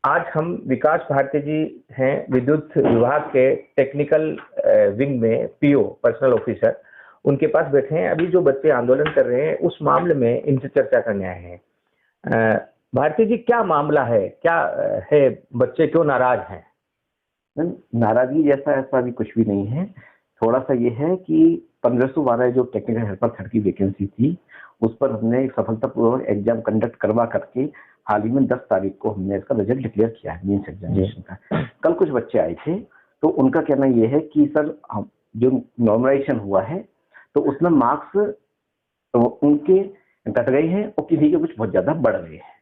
आज हम विकास भारती जी हैं, विद्युत विभाग के टेक्निकल विंग में पीओ पर्सनल ऑफिसर। उनके पास बैठे हैं। अभी जो बच्चे आंदोलन कर रहे हैं उस मामले में इनसे चर्चा करने आए हैं। भारती जी, क्या मामला है, क्या है, बच्चे क्यों नाराज हैं? नाराजगी जैसा ऐसा अभी कुछ भी नहीं है। थोड़ा सा ये है कि 1512 जो टेक्निकल हेल्पर थर्ड की वैकेंसी थी उस पर हमने सफलतापूर्वक एग्जाम कंडक्ट करवा करके हाल ही में 10 तारीख को हमने इसका रिजल्ट डिक्लेयर किया है, मीन्स एग्जामिनेशन का। कल कुछ बच्चे आए थे तो उनका कहना यह है कि सर जो नॉर्मलाइजेशन हुआ है तो उसमें मार्क्स उनके घट गए हैं और किसी के कुछ बहुत ज्यादा बढ़ गए हैं।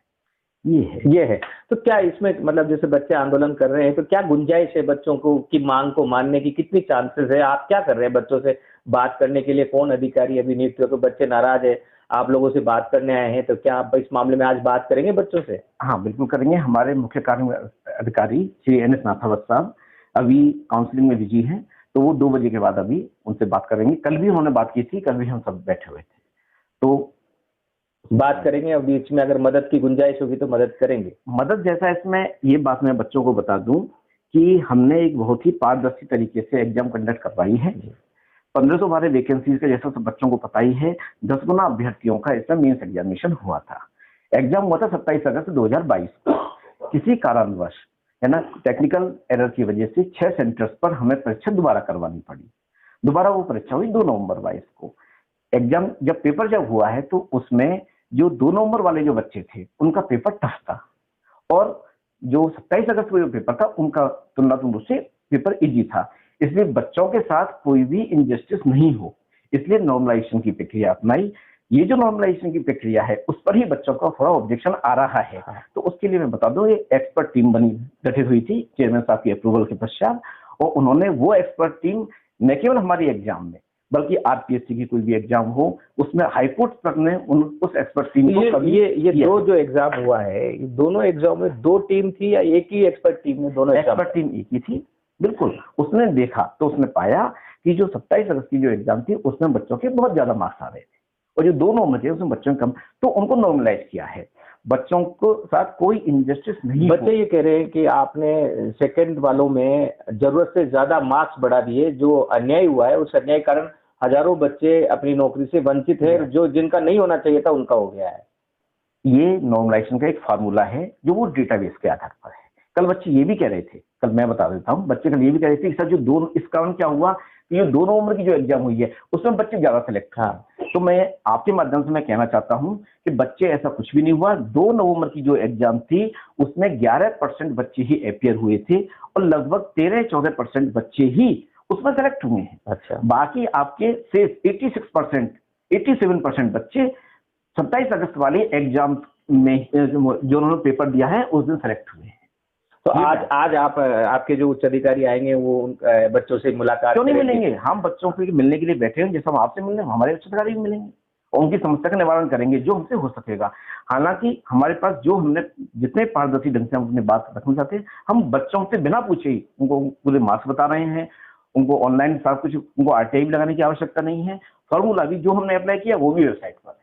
ये है। तो क्या इसमें मतलब जैसे बच्चे आंदोलन कर रहे हैं तो क्या गुंजाइश है बच्चों को की मांग को मानने की? कितनी चांसेस है? आप क्या कर रहे हैं बच्चों से बात करने के लिए? कौन अधिकारी अभी नियुक्त हुए? तो बच्चे नाराज है, आप लोगों से बात करने आए हैं, तो क्या आप इस मामले में आज बात करेंगे बच्चों से? हाँ, बिल्कुल करेंगे। हमारे मुख्य कार्य अधिकारी श्री एन एस नाथावत साहब अभी काउंसलिंग में बिजी हैं, तो वो 2 बजे के बाद अभी उनसे बात करेंगे। कल भी उन्होंने बात की थी, कल भी हम सब बैठे हुए थे, तो बात करेंगे। और बीच में अगर मदद की गुंजाइश होगी तो मदद करेंगे। मदद जैसा इसमें ये बात मैं बच्चों को बता दूं कि हमने एक बहुत ही पारदर्शी तरीके से एग्जाम कंडक्ट करवाई है। 1512 वैकेंसीज का जैसा सब बच्चों को पता ही है, 10 गुना अभ्यर्थियों का इसमें मेंस एग्जामिनेशन हुआ था। एग्जाम हुआ था 27 अगस्त 2022 को। किसी कारणवश है ना, टेक्निकल एरर की वजह से 6 सेंटर्स पर हमें परीक्षा दोबारा करवानी पड़ी। दोबारा वो परीक्षा हुई 2 नवंबर 22 को। एग्जाम जब पेपर जब हुआ है तो उसमें जो 2 नवंबर वाले जो बच्चे थे उनका पेपर टफ था और जो 27 अगस्त को जो पेपर था उनका तुलनात्मक रूप से पेपर इजी था। इसलिए बच्चों के साथ कोई भी इनजस्टिस नहीं हो, इसलिए नॉर्मलाइजेशन की प्रक्रिया अपनाई। ये जो नॉर्मलाइजेशन की प्रक्रिया है उस पर ही बच्चों का थोड़ा ऑब्जेक्शन आ रहा है। तो उसके लिए मैं बता दूं, ये एक्सपर्ट टीम गठित हुई थी चेयरमैन साहब की अप्रूवल के पश्चात, और उन्होंने वो एक्सपर्ट टीम न केवल हमारी एग्जाम में बल्कि आरपीएससी की कोई भी एग्जाम हो उसमें हाईकोर्ट तक ने उस एक्सपर्ट टीम को ये दो जो एग्जाम हुआ है, दोनों एग्जाम में 2 टीम थी या एक ही एक्सपर्ट टीम में? दोनों एक्सपर्ट टीम एक ही थी, बिल्कुल। उसने देखा तो उसने पाया कि जो 27 अगस्त की जो एग्जाम थी उसमें बच्चों के बहुत ज्यादा मार्क्स आ रहे थे और जो 2 नवंबर थे उसमें बच्चों कम, तो उनको नॉर्मलाइज किया है। बच्चों को साथ कोई इनजस्टिस नहीं। बच्चे ये कह रहे हैं कि आपने सेकंड वालों में जरूरत से ज्यादा मार्क्स बढ़ा दिए, जो अन्याय हुआ है उस अन्याय के कारण हजारों बच्चे अपनी नौकरी से वंचित है, जो जिनका नहीं होना चाहिए था उनका हो गया है। ये नॉर्मलाइजेशन का एक फार्मूला है जो वो डेटाबेस के आधार पर है। कल बच्चे ये भी कह रहे थे, कल मैं बता देता हूँ, बच्चे कल ये भी कह रहे थे कि सर जो 2 इस कारण क्या हुआ कि ये 2 नवंबर की जो एग्जाम हुई है उसमें बच्चे ज्यादा सिलेक्ट। हाँ, तो मैं आपके माध्यम से मैं कहना चाहता हूँ कि बच्चे ऐसा कुछ भी नहीं हुआ। 2 नवंबर की जो एग्जाम थी उसमें 11% बच्चे ही अपियर हुए थे और लगभग 13-14% बच्चे ही उसमें सेलेक्ट हुए हैं। अच्छा, बाकी आपके से 86%, 87% बच्चे 27 अगस्त वाले एग्जाम में जो उन्होंने पेपर दिया है उस दिन सेलेक्ट हुए हैं। तो आज आप आपके जो उच्च अधिकारी आएंगे वो बच्चों से मुलाकात क्यों नहीं मिलेंगे? हम बच्चों को मिलने के लिए बैठे हैं, जैसा हम आपसे मिलने हमारे उच्च अधिकारी भी मिलेंगे और उनकी समस्या का निवारण करेंगे जो हमसे हो सकेगा। हालांकि हमारे पास जो हमने जितने पारदर्शी ढंग से हम अपनी बात रखना चाहते हैं, हम बच्चों से बिना पूछे ही उनको पूरे मार्क्स बता रहे हैं। उनको ऑनलाइन सब कुछ, उनको आरटीआई भी लगाने की आवश्यकता नहीं है। फॉर्मूला भी जो हमने अप्लाई किया वो भी वेबसाइट पर है,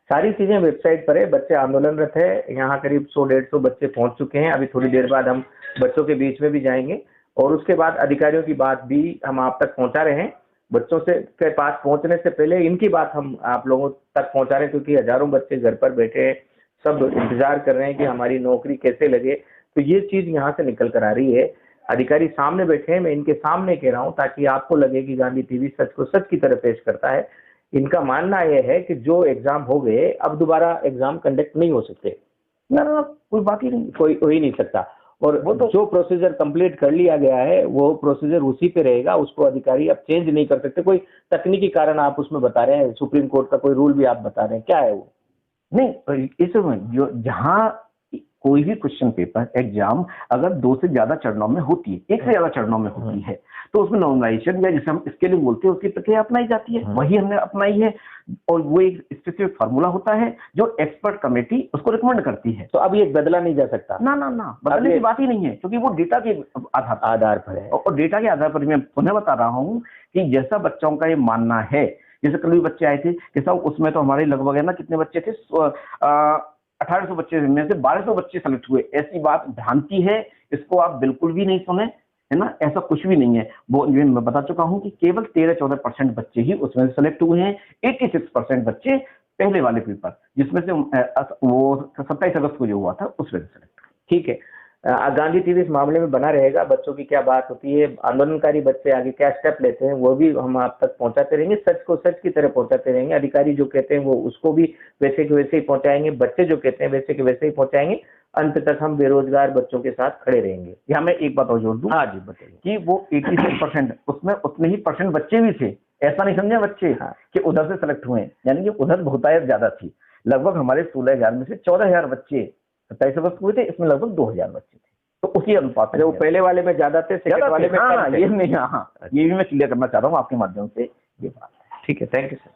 सारी चीजें वेबसाइट पर है। बच्चे आंदोलनरत है, यहाँ करीब 100-150 बच्चे पहुंच चुके हैं। अभी थोड़ी देर बाद हम बच्चों के बीच में भी जाएंगे और उसके बाद अधिकारियों की बात भी हम आप तक पहुंचा रहे हैं। बच्चों से के पास पहुंचने से पहले इनकी बात हम आप लोगों तक पहुंचा रहे हैं, क्योंकि हजारों बच्चे घर पर बैठे हैं, सब इंतजार कर रहे हैं कि हमारी नौकरी कैसे लगे। तो ये चीज यहाँ से निकल कर आ रही है। अधिकारी सामने बैठे हैं, मैं इनके सामने कह रहा हूँ ताकि आपको लगे कि गांधी टीवी सच को सच की तरह पेश करता है। इनका मानना यह है कि जो एग्जाम हो गए अब दोबारा एग्जाम कंडक्ट नहीं हो सकते। ना कोई बात ही नहीं, कोई हो ही नहीं सकता। और वो तो जो प्रोसीजर कंप्लीट कर लिया गया है वो प्रोसीजर उसी पे रहेगा, उसको अधिकारी अब चेंज नहीं कर सकते। कोई तकनीकी कारण आप उसमें बता रहे हैं, सुप्रीम कोर्ट का कोई रूल भी आप बता रहे हैं, क्या है वो? नहीं, इसमें जो जहां कोई भी क्वेश्चन पेपर एग्जाम अगर 2 से ज्यादा चरणों में होती है, 1 से ज्यादा चरणों में होती है, तो उसमें नॉर्मलाइजेशन या जिसे हम इसके लिए बोलते हैं उसकी प्रक्रिया अपनाई जाती है। वही हमने अपनाई है और वो एक स्पेसिफिक फार्मूला होता है जो एक्सपर्ट कमेटी उसको रिकमेंड करती है। तो अब ये बदला नहीं जा सकता? ना, बदलने की बात ही नहीं है, क्योंकि वो डेटा के आधार पर है और डेटा के आधार पर मैं पुनः बता रहा हूँ कि जैसा बच्चों का ये मानना है, जैसे कल भी बच्चे आए थे कि साहब उसमें तो हमारे लगभग है ना, कितने बच्चे थे, 1800 बच्चे में से 1200 बच्चे सेलेक्ट हुए, ऐसी बात भ्रांति है, इसको आप बिल्कुल भी नहीं सुने, है ना, ऐसा कुछ भी नहीं है। वो मैं बता चुका हूं कि केवल 13-14% बच्चे ही उसमें सेलेक्ट हुए हैं। 86% बच्चे पहले वाले पेपर, जिसमें से वो 27 अगस्त को जो हुआ था उसमें सेलेक्ट। ठीक है, गांधी टीवी इस मामले में बना रहेगा, बच्चों की क्या बात होती है, आंदोलनकारी बच्चे आगे क्या स्टेप लेते हैं वो भी हम आप तक पहुंचाते रहेंगे, सच को सच की तरह पहुंचाते रहेंगे। अधिकारी जो कहते हैं वो उसको भी वैसे के वैसे ही पहुंचाएंगे, बच्चे जो कहते हैं वैसे के वैसे ही पहुंचाएंगे। अंत तक हम बेरोजगार बच्चों के साथ खड़े रहेंगे। यहाँ मैं एक बात और जोड़ दूं, हाँ जी बताइए। कि वो 86% उसमें उतने ही परसेंट बच्चे भी थे, ऐसा नहीं समझे बच्चे हाँ। कि उधर से सेलेक्ट हुए, यानी कि उधर बहुतायत ज्यादा थी। लगभग हमारे 16,000 में से 14,000 बच्चे 27 अगस्त हुए थे, इसमें लगभग 2,000 बच्चे थे, तो उसी अनुपात में वो पहले वाले में ज्यादा थे, सेकंड वाले में हाँ, कम थे। ये नहीं, हाँ, ये भी मैं क्लियर करना चाह रहा हूँ आपके माध्यम से ये बात। ठीक है, थैंक यू सर।